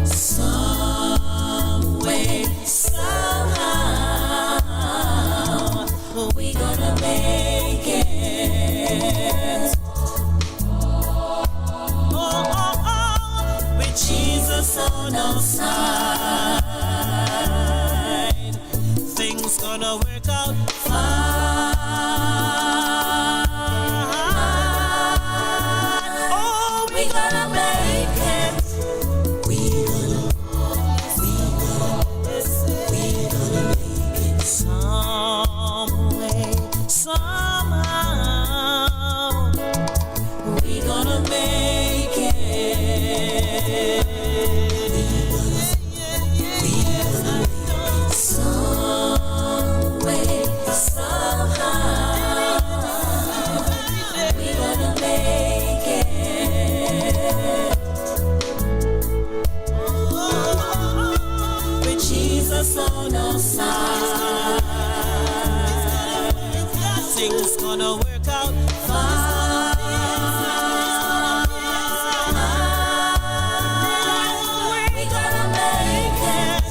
Some way, somehow, we gonna make it. With Jesus on our side, things gonna work out fine. Oh, we gonna make it. We gonna make it. Some way, somehow, we gonna make it. Some way, somehow, we gonna make it. With Jesus on our side, things gonna work out fine. We gonna make it.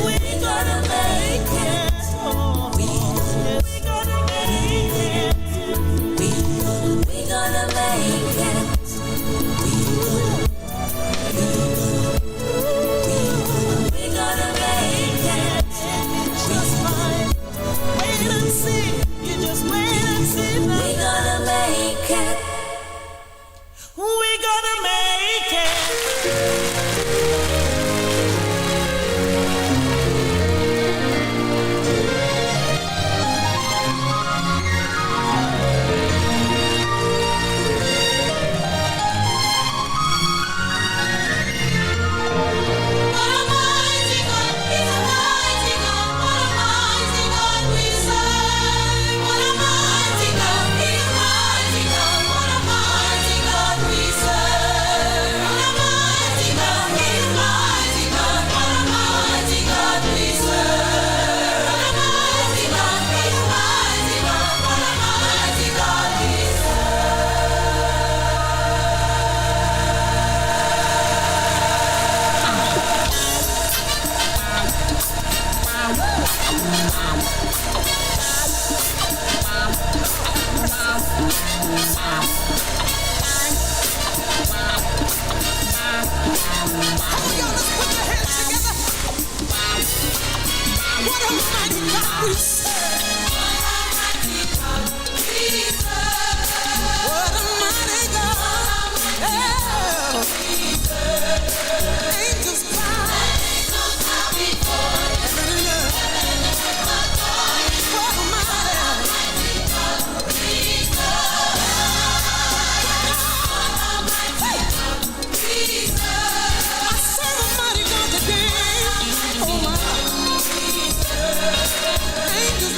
We gonna make it. We gonna make it. We gonna make it. We gonna make it. Just fine. Wait and see. You just wait and see. We gonna make it. We gonna make it. What a mighty God, He's a mighty God. What a mighty God we serve. What a mighty God, He's a mighty God. What a mighty God we serve. What a mighty God, He's a mighty God. What a mighty God we serve. What a mighty God, He's a mighty God. What a mighty God we What a mighty God we serve. What a mighty God. Oh. Angels bow. Heaven and earth. What a mighty I serve a mighty God today. Oh my. Angels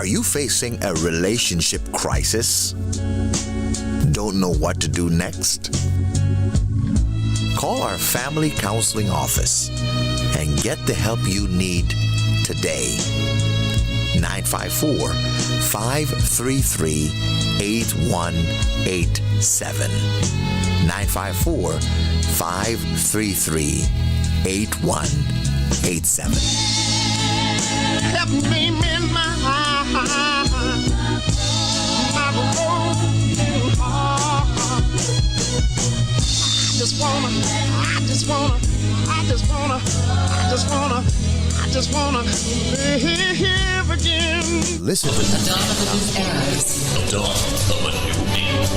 Are you facing a relationship crisis? Don't know what to do next? Call our family counseling office and get the help you need today. 954-533-8187. 954-533-8187. Help me mend my broken heart. I just wanna live again. Listen. The dawn of a new era. The dawn of a new age.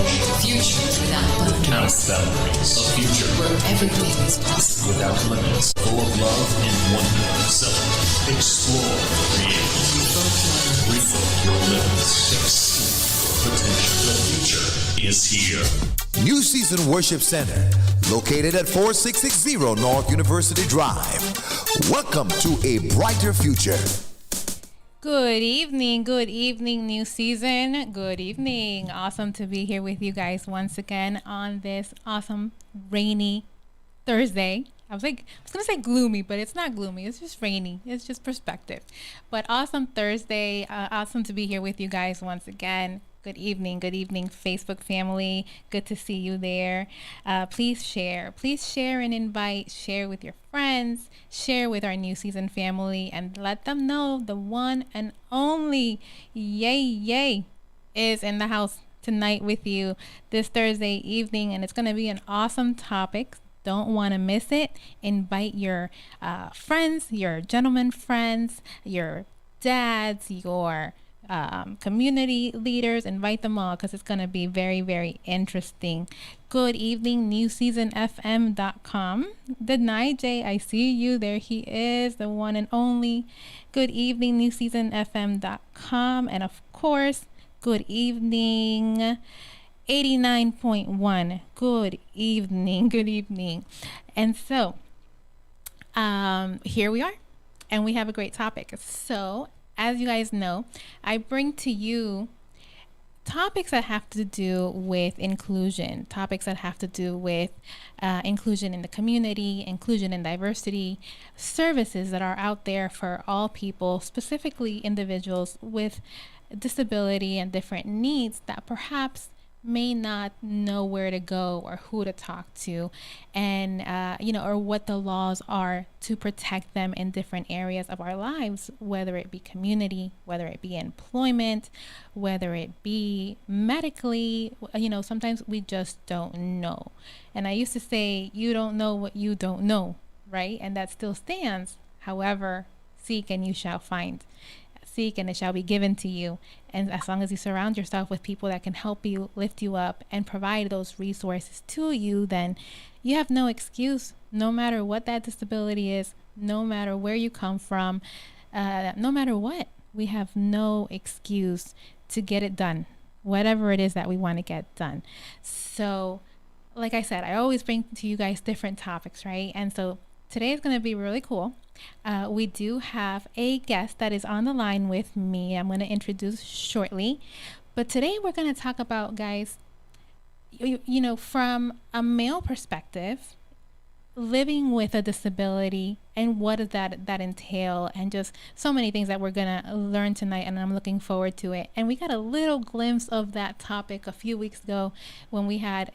Future without Without boundaries. boundaries. A future Where everything is possible. without limits. Full of love and wonder. Celebrate, explore, create. Revoke your limits. Exceed your potential. The future is here. New Season Worship Center, located at 4660 North University Drive. Welcome to a brighter future. Good evening, new season. Good evening. Awesome to be here with you guys once again on this awesome rainy Thursday. I was gonna say gloomy, but it's not gloomy. It's just rainy. It's just perspective. But awesome Thursday. Awesome to be here with you guys once again. Good evening, Facebook family. Good to see you there. Please share and invite. Share with your friends. Share with our new season family, and let them know the one and only Yay is in the house tonight with you this Thursday evening, and it's going to be an awesome topic. Don't want to miss it. Invite your friends, your gentleman friends, your dads, your community leaders. Invite them all, because it's going to be very, very interesting. Good evening, newseasonfm.com. Denai J, I see you. There he is, the one and only. Good evening, newseasonfm.com. And of course, good evening, 89.1. Good evening. And so, here we are, and we have a great topic. So, as you guys know, I bring to you topics that have to do with inclusion, topics that have to do with inclusion in the community, inclusion and diversity, services that are out there for all people, specifically individuals with disability and different needs that perhaps may not know where to go or who to talk to, and or what the laws are to protect them in different areas of our lives, whether it be community, whether it be employment, whether it be medically. Sometimes we just don't know. And I used to say, you don't know what you don't know, right? And that still stands. However, seek and you shall find. Seek and it shall be given to you. And as long as you surround yourself with people that can help you, lift you up, and provide those resources to you, then you have no excuse, no matter what that disability is, no matter where you come from, no matter what. We have no excuse to get it done, whatever it is that we want to get done. So, like I said, I always bring to you guys different topics, right? And so today is going to be really cool. We do have a guest that is on the line with me. I'm going to introduce shortly. But today we're going to talk about, guys, from a male perspective, living with a disability and what does that entail, and just so many things that we're going to learn tonight, and I'm looking forward to it. And we got a little glimpse of that topic a few weeks ago when we had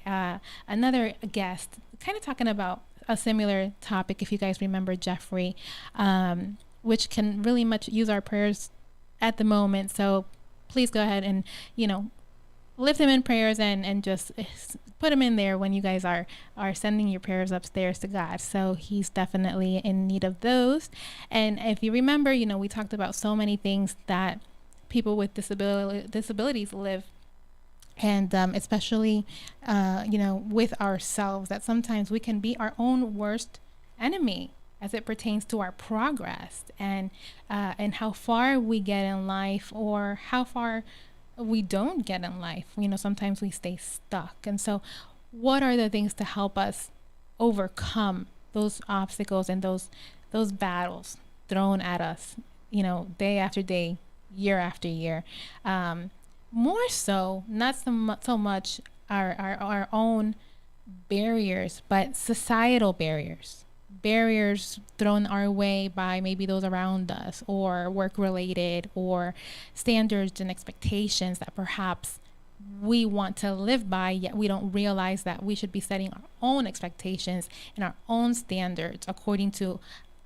another guest kind of talking about a similar topic, if you guys remember Jeffrey, which can really much use our prayers at the moment. So please go ahead and, lift him in prayers and just put him in there when you guys are sending your prayers upstairs to God. So he's definitely in need of those. And if you remember, we talked about so many things that people with disabilities live. And especially, with ourselves, that sometimes we can be our own worst enemy as it pertains to our progress and how far we get in life, or how far we don't get in life. Sometimes we stay stuck. And so what are the things to help us overcome those obstacles and those battles thrown at us, day after day, year after year. More so, not so much our own barriers, but societal barriers thrown our way by maybe those around us, or work related, or standards and expectations that perhaps we want to live by, yet we don't realize that we should be setting our own expectations and our own standards according to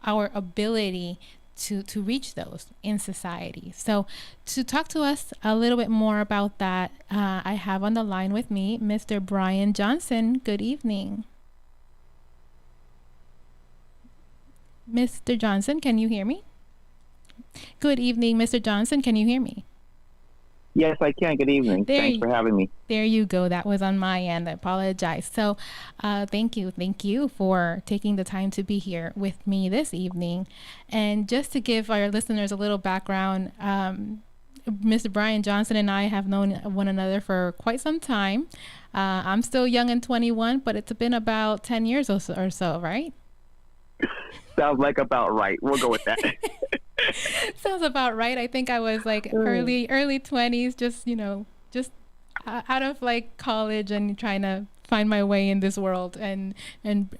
our ability to reach those in society. So to talk to us a little bit more about that, I have on the line with me Mr. Brian Johnson. Good evening. Mr. Johnson, can you hear me? Good evening, Mr. Johnson. Can you hear me? Yes, I can. Good evening. Thanks for having me. There you go. That was on my end. I apologize. So thank you for taking the time to be here with me this evening. And just to give our listeners a little background, Mr. Brian Johnson and I have known one another for quite some time. I'm still young and 21, but it's been about 10 years or so, right? Sounds like about right. We'll go with that. Sounds about right. I think I was like early 20s, just out of like college and trying to find my way in this world. And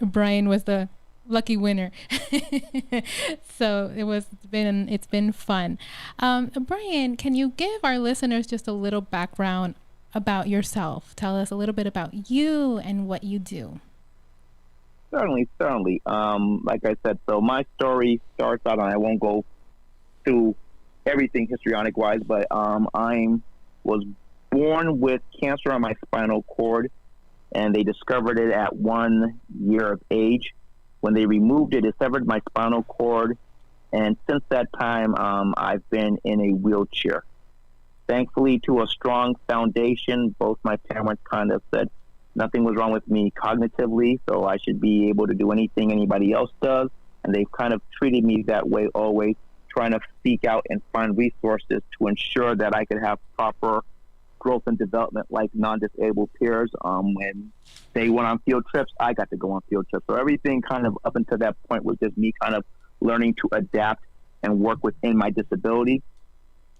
Brian was the lucky winner. So it's been fun. Brian, can you give our listeners just a little background about yourself? Tell us a little bit about you and what you do. Certainly. Like I said, so my story starts out, and I won't go through everything histrionic-wise, but I was born with cancer on my spinal cord, and they discovered it at 1 year of age. When they removed it, it severed my spinal cord, and since that time, I've been in a wheelchair. Thankfully, to a strong foundation, both my parents kind of said nothing was wrong with me cognitively, so I should be able to do anything anybody else does. And they've kind of treated me that way always, trying to seek out and find resources to ensure that I could have proper growth and development like non-disabled peers. When they went on field trips, I got to go on field trips. So everything kind of up until that point was just me kind of learning to adapt and work within my disability.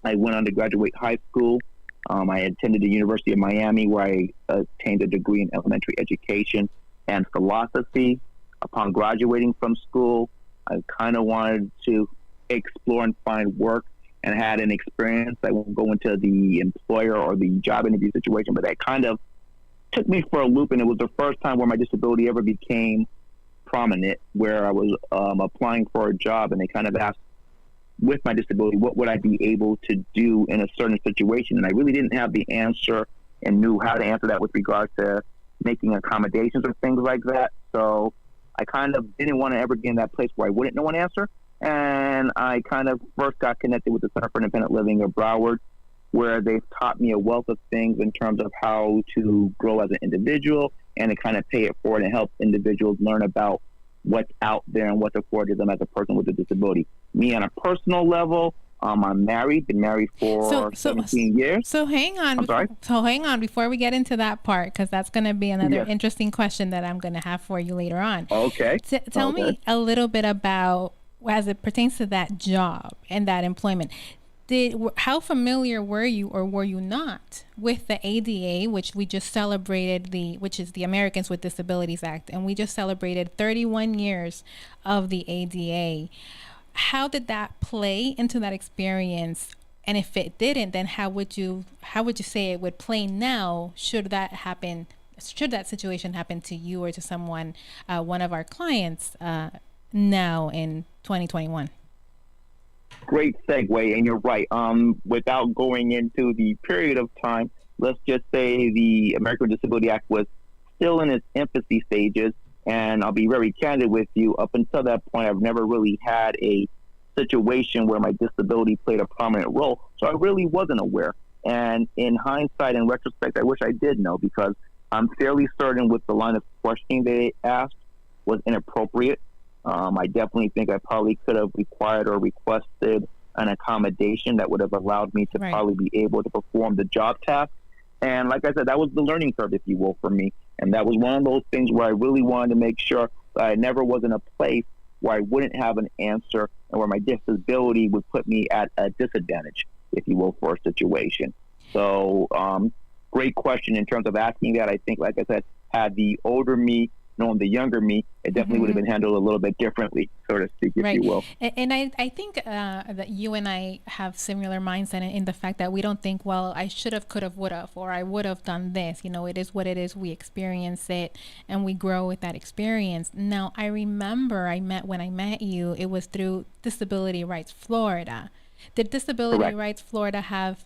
I went on to graduate high school. I attended the University of Miami, where I obtained a degree in elementary education and philosophy. Upon graduating from school, I kind of wanted to explore and find work, and had an experience. I won't go into the employer or the job interview situation, but that kind of took me for a loop, and it was the first time where my disability ever became prominent, where I was applying for a job, and they kind of asked, with my disability, what would I be able to do in a certain situation? And I really didn't have the answer and knew how to answer that with regards to making accommodations or things like that. So I kind of didn't want to ever get in that place where I wouldn't know an answer. And I kind of first got connected with the Center for Independent Living of Broward, where they've taught me a wealth of things in terms of how to grow as an individual and to kind of pay it forward and help individuals learn about what's out there and what's afforded them as a person with a disability. Me on a personal level, I'm married, been married for 17 years. So hang on. Hang on before we get into that part, because that's going to be another interesting question that I'm going to have for you later on. Okay. Tell me a little bit about, as it pertains to that job and that employment. How familiar were you or were you not with the ADA, which we just celebrated, which is the Americans with Disabilities Act, and we just celebrated 31 years of the ADA. How did that play into that experience? And if it didn't, then how would you say it would play now should that situation happen to you or to someone, one of our clients, now in 2021? Great segue, and you're right. Without going into the period of time, let's just say the American Disability Act was still in its infancy stages, and I'll be very candid with you. Up until that point, I've never really had a situation where my disability played a prominent role, so I really wasn't aware. And in hindsight and retrospect, I wish I did know, because I'm fairly certain with the line of questioning they asked was inappropriate. I definitely think I probably could have required or requested an accommodation that would have allowed me to probably be able to perform the job task. And like I said, that was the learning curve, if you will, for me. And that was one of those things where I really wanted to make sure that I never was in a place where I wouldn't have an answer and where my disability would put me at a disadvantage. if you will, for a situation. So, great question in terms of asking that. I think, like I said, had the older me known the younger me, it definitely would have been handled a little bit differently, so to speak, if Right. you will. And I think that you and I have similar mindset in the fact that we don't think, well, I should have, could have, would have, or I would have done this. You know, it is what it is. We experience it and we grow with that experience. Now, I remember when I met you, it was through Disability Rights Florida. Did Disability Correct. Rights Florida have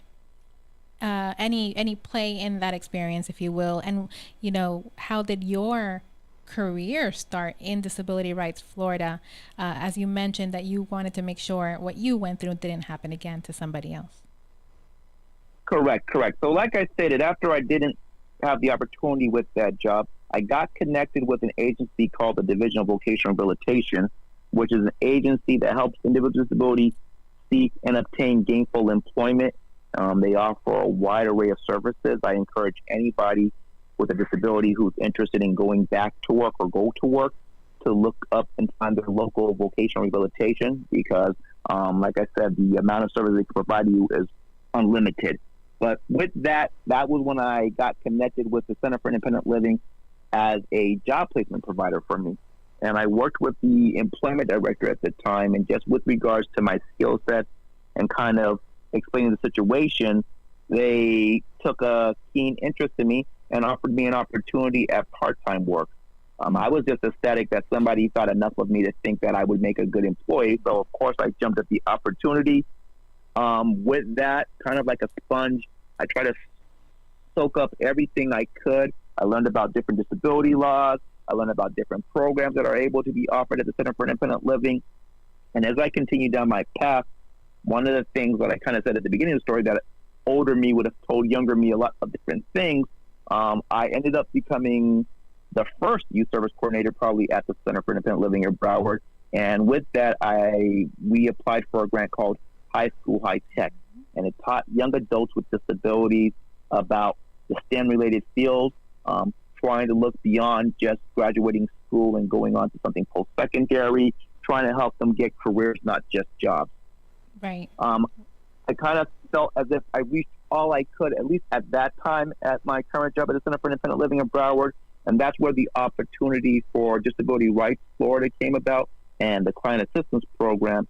any play in that experience, if you will? And, you know, how did your career start in Disability Rights Florida, as you mentioned that you wanted to make sure what you went through didn't happen again to somebody else? Correct. So, like I stated, after I didn't have the opportunity with that job, I got connected with an agency called the Division of Vocational Rehabilitation, which is an agency that helps individuals with disabilities seek and obtain gainful employment. They offer a wide array of services. I encourage anybody with a disability who's interested in going back to work or go to work to look up and find their local vocational rehabilitation because, like I said, the amount of service they can provide you is unlimited. But with that was when I got connected with the Center for Independent Living as a job placement provider for me. And I worked with the employment director at the time, and just with regards to my skill set and kind of explaining the situation, they took a keen interest in me and offered me an opportunity at part-time work. I was just ecstatic that somebody thought enough of me to think that I would make a good employee. So, of course, I jumped at the opportunity. With that, kind of like a sponge, I tried to soak up everything I could. I learned about different disability laws. I learned about different programs that are able to be offered at the Center for Independent Living. And as I continued down my path, one of the things that I kind of said at the beginning of the story that older me would have told younger me a lot of different things, I ended up becoming the first youth service coordinator probably at the Center for Independent Living in Broward. And with that, we applied for a grant called High School High Tech. And it taught young adults with disabilities about the STEM-related fields, trying to look beyond just graduating school and going on to something post-secondary, trying to help them get careers, not just jobs. Right. I kind of felt as if I reached all I could, at least at that time, at my current job at the Center for Independent Living in Broward. And that's where the opportunity for Disability Rights Florida came about, and the Client Assistance Program,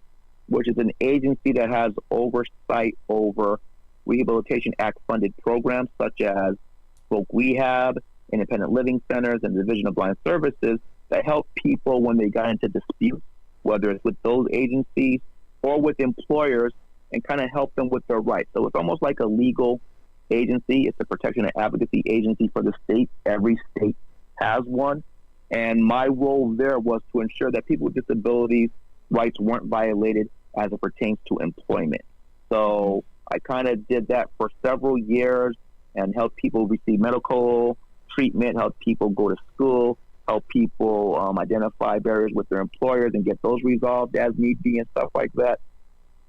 which is an agency that has oversight over Rehabilitation Act funded programs such as Voc Rehab, independent living centers, and Division of Blind Services that help people when they got into disputes, whether it's with those agencies or with employers, and kind of help them with their rights. So it's almost like a legal agency. It's a protection and advocacy agency for the state. Every state has one. And my role there was to ensure that people with disabilities rights weren't violated as it pertains to employment. So I kind of did that for several years and helped people receive medical treatment, helped people go to school, help people identify barriers with their employers and get those resolved as need be and stuff like that.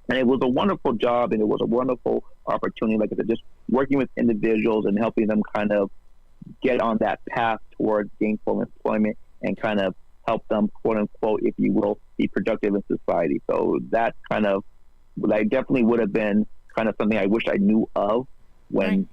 And it was a wonderful job, and it was a wonderful opportunity, like I said, just working with individuals and helping them kind of get on that path towards gainful employment and kind of help them, quote unquote, if you will, be productive in society. So that kind of, like, definitely would have been kind of something I wish I knew of when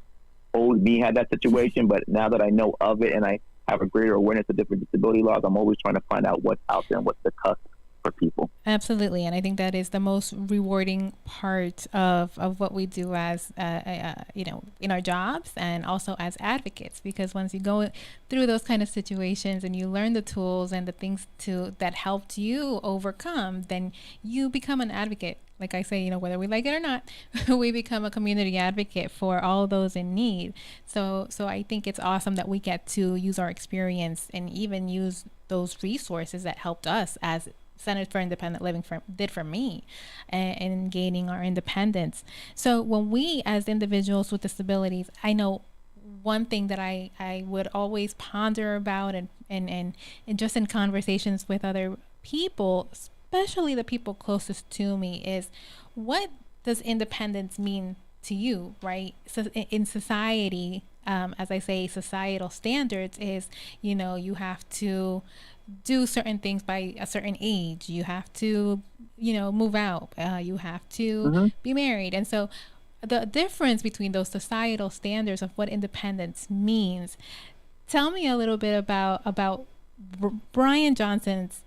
old me had that situation. But now that I know of it and I have a greater awareness of different disability laws, I'm always trying to find out what's out there and what's the cusp for people. Absolutely. And I think that is the most rewarding part of what we do as, in our jobs and also as advocates, because once you go through those kind of situations and you learn the tools and the things that helped you overcome, then you become an advocate. Like I say, whether we like it or not, we become a community advocate for all those in need. So I think it's awesome that we get to use our experience and even use those resources that helped us as Center for Independent Living did for me in gaining our independence. So when we as individuals with disabilities, I know one thing that I would always ponder about and just in conversations with other people, especially the people closest to me, is what does independence mean to you, right? So in society, as I say, societal standards is, you have to do certain things by a certain age. You have to, move out. You have to be married. And so the difference between those societal standards of what independence means. Tell me a little bit about Brian Johnson's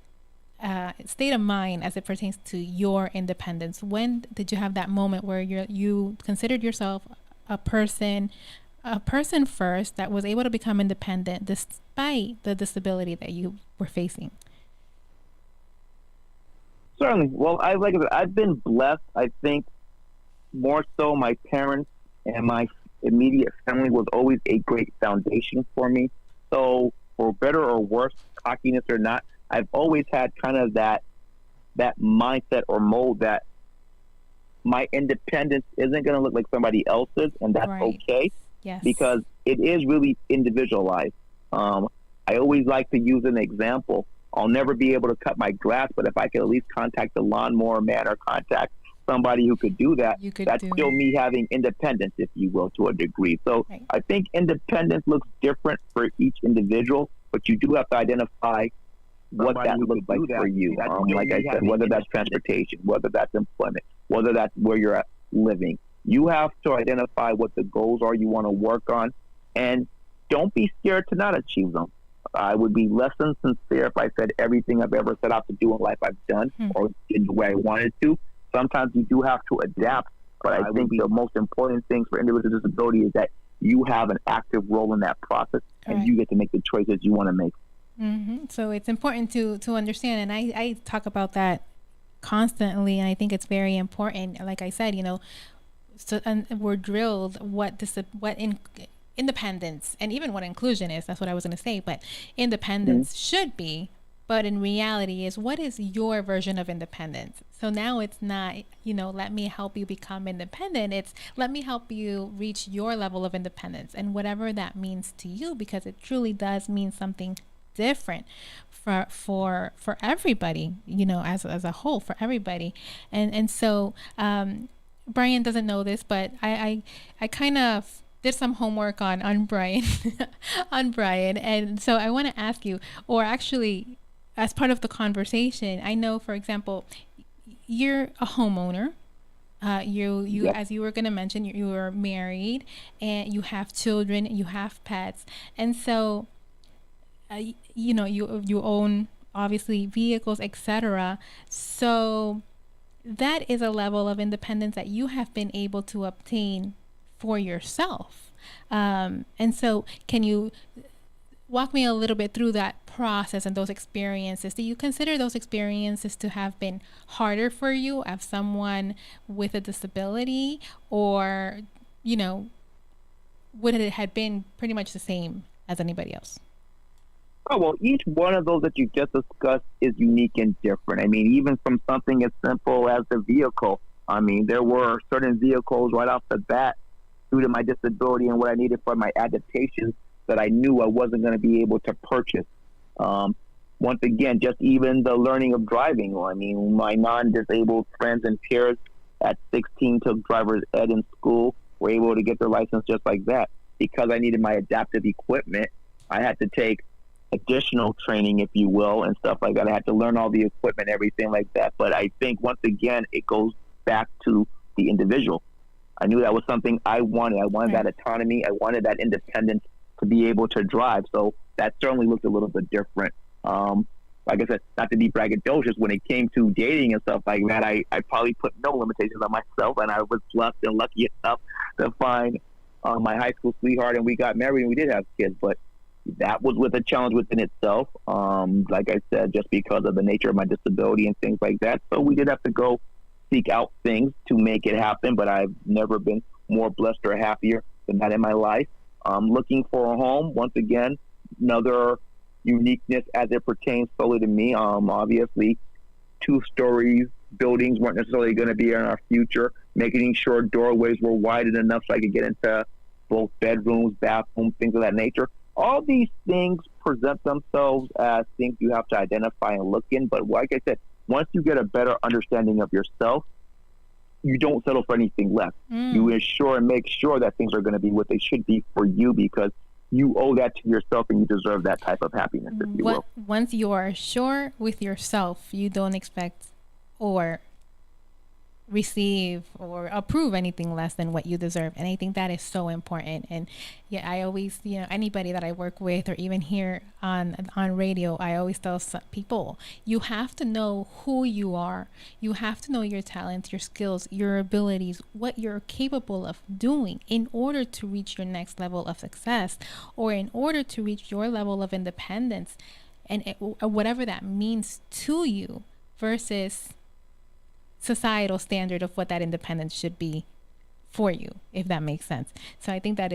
state of mind as it pertains to your independence. When did you have that moment where you considered yourself a person first that was able to become independent despite the disability that you were facing? Certainly. Well, I've been blessed. I think more so my parents and my immediate family was always a great foundation for me. So for better or worse, cockiness or not, I've always had kind of that mindset or mold that my independence isn't going to look like somebody else's, and that's Right. okay. Yes. Because it is really individualized. I always like to use an example. I'll never be able to cut my grass, but if I could at least contact the lawnmower man or contact somebody who could do that, You could that's do still it. me having independence, if you will, to a degree. So Right. I think independence looks different for each individual, but you do have to identify what that looks like for you. Like I said, whether that's transportation, whether that's employment, whether that's where you're at living. You have to identify what the goals are you want to work on, and don't be scared to not achieve them. I would be less than sincere if I said everything I've ever set out to do in life I've done or did the way I wanted to. Sometimes you do have to adapt, but I think the most important things for individuals with disability is that you have an active role in that process, and Correct. you get to make the choices you want to make. So it's important to understand, and I talk about that constantly, and I think it's very important. Like I said, so and we're drilled what independence and even what inclusion is. That's what I was going to say. But independence should be, but in reality is, what is your version of independence? So now it's not, let me help you become independent. It's let me help you reach your level of independence, and whatever that means to you, because it truly does mean something different for everybody, as a whole, for everybody. And so Brian doesn't know this, but I kind of did some homework on Brian on Brian, and so I want to ask you, or actually as part of the conversation, I know, for example, you're a homeowner. You as you were going to mention, you were married and you have children, you have pets, and so you own obviously vehicles, etc. So that is a level of independence that you have been able to obtain for yourself. And so can you walk me a little bit through that process and those experiences? Do you consider those experiences to have been harder for you as someone with a disability, or, would it have been pretty much the same as anybody else? Oh, well, each one of those that you just discussed is unique and different. I mean, even from something as simple as the vehicle, there were certain vehicles right off the bat, due to my disability and what I needed for my adaptations, that I knew I wasn't going to be able to purchase. Once again, just even the learning of driving. My non-disabled friends and peers at 16 took driver's ed in school, were able to get their license just like that. Because I needed my adaptive equipment, I had to take additional training, if you will, and stuff like that. I had to learn all the equipment, everything like that. But I think, once again, it goes back to the individual. I knew that was something I wanted. I wanted that autonomy. I wanted that independence to be able to drive. So that certainly looked a little bit different. Like I said, not to be braggadocious, when it came to dating and stuff like that, I probably put no limitations on myself, and I was blessed and lucky enough to find my high school sweetheart, and we got married and we did have kids. But that was with a challenge within itself. Like I said, just because of the nature of my disability and things like that. So we did have to go seek out things to make it happen, but I've never been more blessed or happier than that in my life. Looking for a home, once again, another uniqueness as it pertains solely to me. Obviously, 2-story buildings weren't necessarily going to be in our future, making sure doorways were wide enough so I could get into both bedrooms, bathrooms, things of that nature. All these things present themselves as things you have to identify and look in. But like I said, once you get a better understanding of yourself, you don't settle for anything less. You ensure and make sure that things are going to be what they should be for you, because you owe that to yourself and you deserve that type of happiness, if you will. Once you are sure with yourself, you don't expect, or receive or approve anything less than what you deserve. And I think that is so important. And yeah, I always, anybody that I work with or even here on radio, I always tell people, you have to know who you are. You have to know your talents, your skills, your abilities, what you're capable of doing in order to reach your next level of success, or in order to reach your level of independence, and whatever that means to you, versus societal standard of what that independence should be for you, if that makes sense. So I think that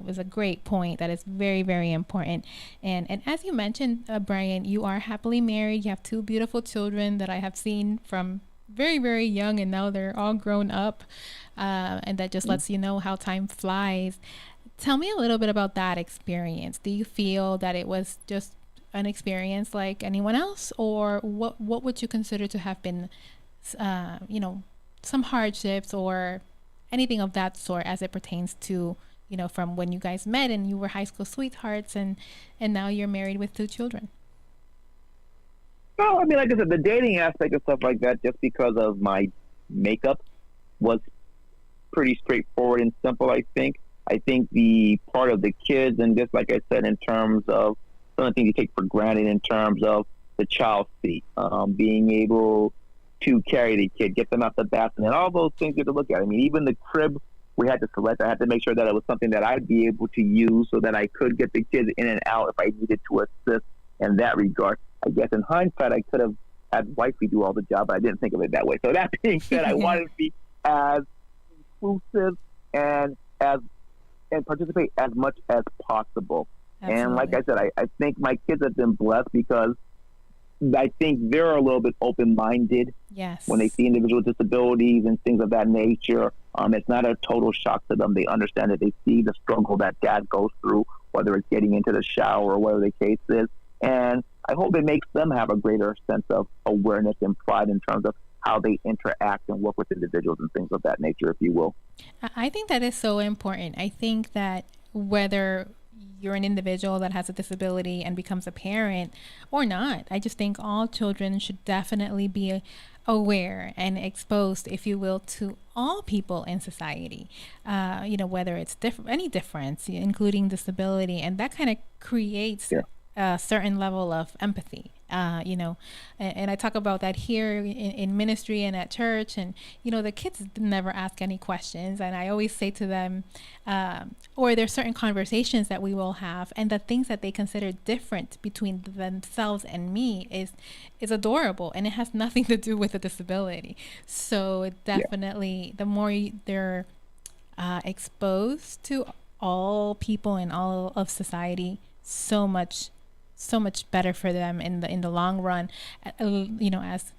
was a great point. That is very, very important. And as you mentioned, Brian, you are happily married. You have 2 beautiful children that I have seen from very, very young, and now they're all grown up. And that just lets you know how time flies. Tell me a little bit about that experience. Do you feel that it was just an experience like anyone else, or what would you consider to have been some hardships or anything of that sort as it pertains to, from when you guys met and you were high school sweethearts and now you're married with 2 children? Well, I mean, like I said, the dating aspect and stuff like that, just because of my makeup, was pretty straightforward and simple, I think. I think the part of the kids, and just like I said, in terms of some of the things you take for granted in terms of the child seat, being able to carry the kid, get them out the bathroom, and all those things you have to look at. I mean, even the crib we had to select, I had to make sure that it was something that I'd be able to use so that I could get the kids in and out if I needed to assist in that regard. I guess in hindsight, I could have had wifey do all the job, but I didn't think of it that way. So that being said, I wanted to be as inclusive and participate as much as possible. Absolutely. And like I said, I think my kids have been blessed because I think they're a little bit open-minded. Yes. When they see individual disabilities and things of that nature. It's not a total shock to them. They understand that they see the struggle that dad goes through, whether it's getting into the shower or whatever the case is. And I hope it makes them have a greater sense of awareness and pride in terms of how they interact and work with individuals and things of that nature, if you will. I think that is so important. I think that whether you're an individual that has a disability and becomes a parent or not, I just think all children should definitely be aware and exposed, if you will, to all people in society, whether it's any difference, including disability, and that kind of creates a certain level of empathy. And I talk about that here in ministry and at church, and the kids never ask any questions, and I always say to them, or there's certain conversations that we will have, and the things that they consider different between themselves and me is adorable, and it has nothing to do with a disability. So definitely, the more they're exposed to all people and all of society, so much better for them in the long run, as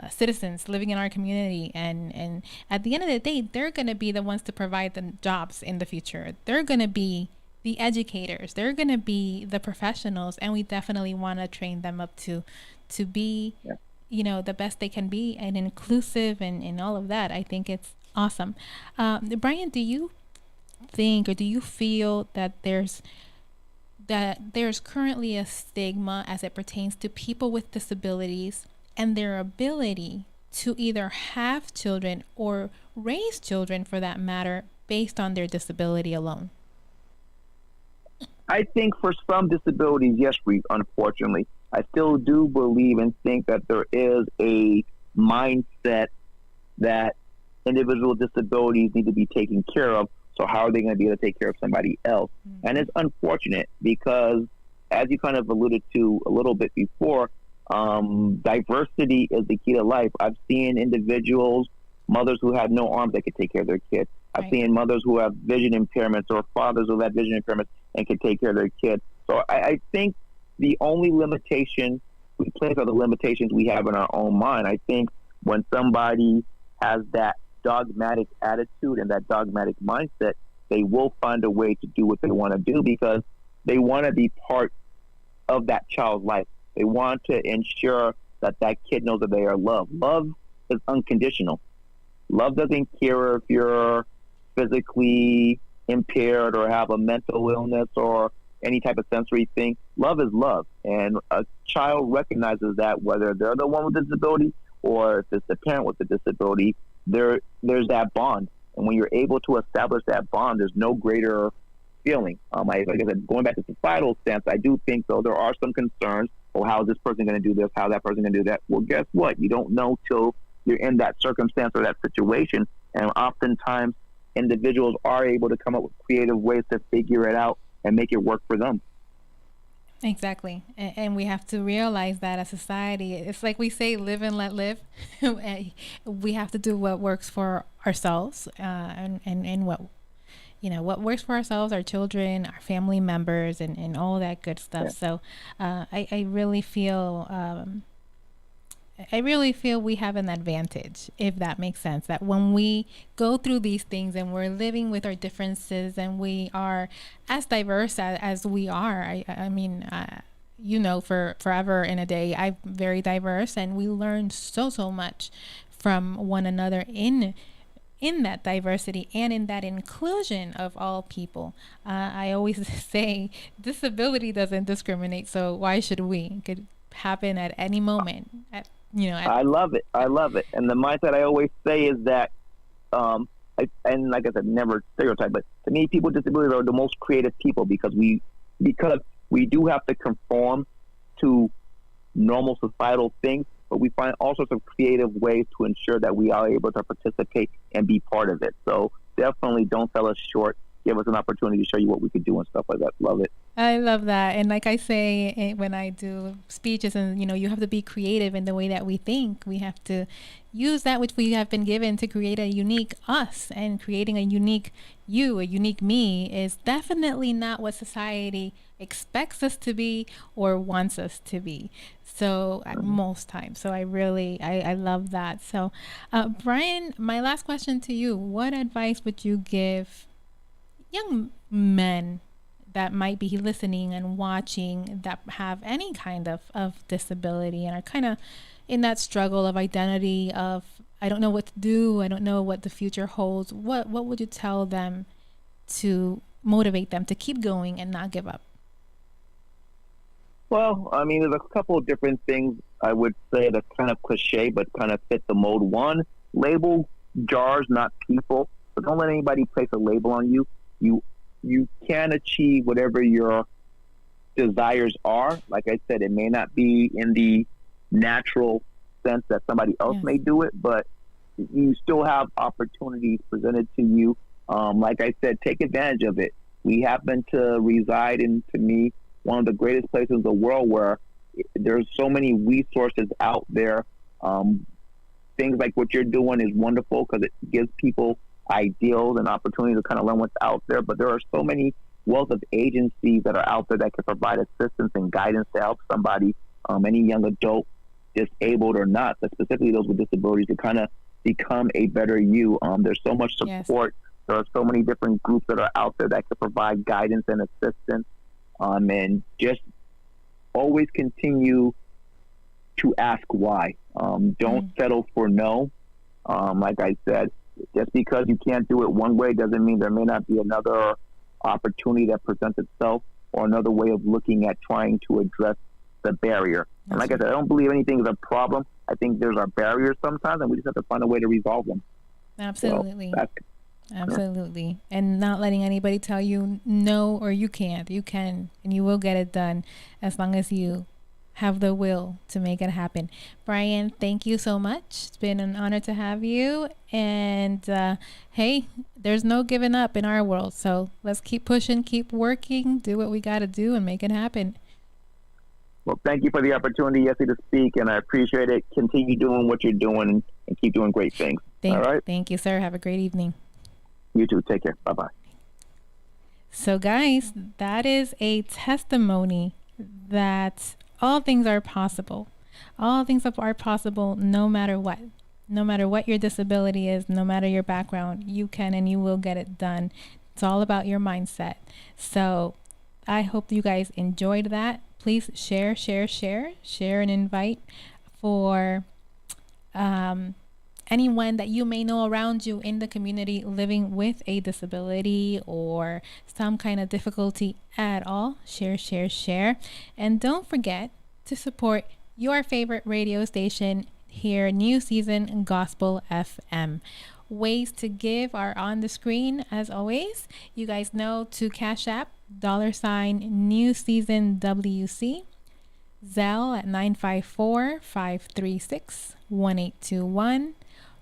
citizens living in our community. And at the end of the day, they're going to be the ones to provide the jobs in the future. They're going to be the educators. They're going to be the professionals. And we definitely want to train them up to be, the best they can be, and inclusive and all of that. I think it's awesome. Brian, do you think, or do you feel that there's currently a stigma as it pertains to people with disabilities and their ability to either have children or raise children, for that matter, based on their disability alone? I think for some disabilities, yes, Reese, unfortunately. I still do believe and think that there is a mindset that individual disabilities need to be taken care of. So how are they going to be able to take care of somebody else? Mm-hmm. And it's unfortunate because, as you kind of alluded to a little bit before, diversity is the key to life. I've seen individuals, mothers who have no arms that can take care of their kids. I've seen mothers who have vision impairments, or fathers who have vision impairments and can take care of their kids. So I think the only limitation we place are the limitations we have in our own mind. I think when somebody has that dogmatic attitude and that dogmatic mindset, they will find a way to do what they want to do because they want to be part of that child's life. They want to ensure that that kid knows that they are loved. Love is unconditional. Love doesn't care if you're physically impaired or have a mental illness or any type of sensory thing. Love is love. And a child recognizes that, whether they're the one with the disability or if it's the parent with the disability. there's that bond. And when you're able to establish that bond, there's no greater feeling. Like I said, going back to societal stance, I do think though there are some concerns. Oh, how is this person going to do this? How is that person going to do that? Well, guess what? You don't know till you're in that circumstance or that situation. And oftentimes, individuals are able to come up with creative ways to figure it out and make it work for them. Exactly. And we have to realize that as society, it's like we say, live and let live. We have to do what works for ourselves, and what, what works for ourselves, our children, our family members, and all that good stuff. Yeah. So I really feel we have an advantage, if that makes sense, that when we go through these things and we're living with our differences and we are as diverse as we are. I mean, for forever in a day, I'm very diverse, and we learn so much from one another in that diversity and in that inclusion of all people. I always say disability doesn't discriminate, so why should we? It could happen at any moment. I love it. And the mindset I always say is that, and like I said, never stereotype, but to me, people with disabilities are the most creative people because we do have to conform to normal societal things, but we find all sorts of creative ways to ensure that we are able to participate and be part of it. So definitely don't sell us short. Give us an opportunity to show you what we could do and stuff like that. Love it. I love that. And like I say when I do speeches, and you have to be creative in the way that we think. We have to use that which we have been given to create a unique us, and creating a unique you, a unique me is definitely not what society expects us to be or wants us to be. So most times. So I love that. So Brian, my last question to you, what advice would you give young men that might be listening and watching that have any kind of disability and are kind of in that struggle of identity of, I don't know what to do, I don't know what the future holds? What would you tell them to motivate them to keep going and not give up? Well, I mean, there's a couple of different things I would say that's kind of cliche, but kind of fit the mold. One, label jars, not people. So don't let anybody place a label on you. You can achieve whatever your desires are. Like I said, it may not be in the natural sense that somebody else may do it, but you still have opportunities presented to you. Like I said, take advantage of it. We happen to reside in, to me, one of the greatest places in the world where there's so many resources out there. Things like what you're doing is wonderful because it gives people ideals and opportunities to kind of learn what's out there. But there are so many wealth of agencies that are out there that can provide assistance and guidance to help somebody, any young adult, disabled or not, but specifically those with disabilities, to kind of become a better you. There's so much support. Yes. There are so many different groups that are out there that can provide guidance and assistance. And just always continue to ask why. Don't settle for no. Like I said, just because you can't do it one way doesn't mean there may not be another opportunity that presents itself or another way of looking at trying to address the barrier. And like I said, I don't believe anything is a problem. I think there's our barriers sometimes, and we just have to find a way to resolve them. Absolutely. Absolutely. And not letting anybody tell you no or you can't. You can and you will get it done as long as you have the will to make it happen. Brian, thank you so much. It's been an honor to have you. And hey, there's no giving up in our world. So let's keep pushing, keep working, do what we got to do and make it happen. Well, thank you for the opportunity, Yesse, to speak, and I appreciate it. Continue doing what you're doing and keep doing great things. All right? Thank you, sir. Have a great evening. You too. Take care. Bye-bye. So, guys, that is a testimony that all things are possible. All things are possible no matter what. No matter what your disability is, no matter your background, you can and you will get it done. It's all about your mindset. So I hope you guys enjoyed that. Please share and invite for anyone that you may know around you in the community living with a disability or some kind of difficulty at all. Share. And don't forget to support your favorite radio station, here, New Season Gospel FM. Ways to give are on the screen as always. You guys know to Cash App, $New Season WC. Zelle at 954-536-1821.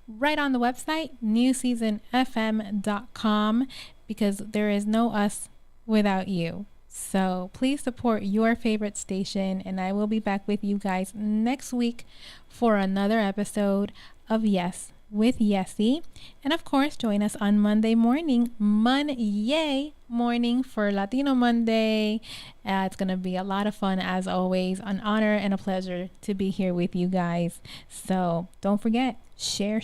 Right on the website, newseasonfm.com, because there is no us without you. So please support your favorite station, and I will be back with you guys next week for another episode of Yes with Yesse. And of course, join us on Monday morning, Monday morning for Latino Monday. It's going to be a lot of fun as always. An honor and a pleasure to be here with you guys. So don't forget, share,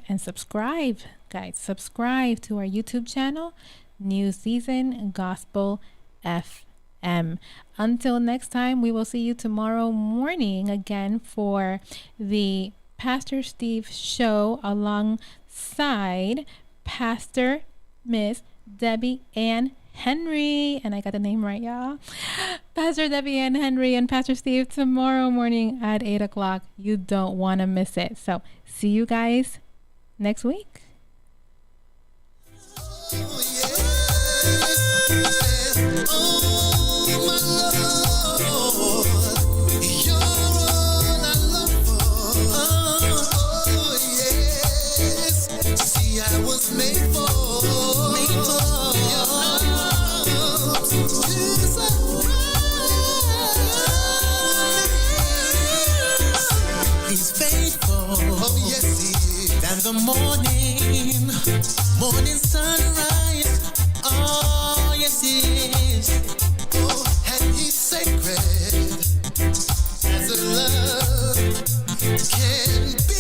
and subscribe. Guys, subscribe to our YouTube channel, New Season Gospel FM. Until next time, we will see you tomorrow morning again for the Pastor Steve show alongside Pastor Miss Debbie Ann Henry. And I got the name right, y'all. Pastor Debbie Ann Henry and Pastor Steve tomorrow morning at 8 o'clock. You don't want to miss it. So see you guys next week. I was made for your arms. He's faithful. Oh, yes, he is. And the morning sunrise. Oh, yes, he is. Oh, and he's sacred as a love can be.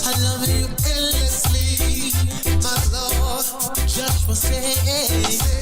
I love you endlessly, my Lord. Just for saying.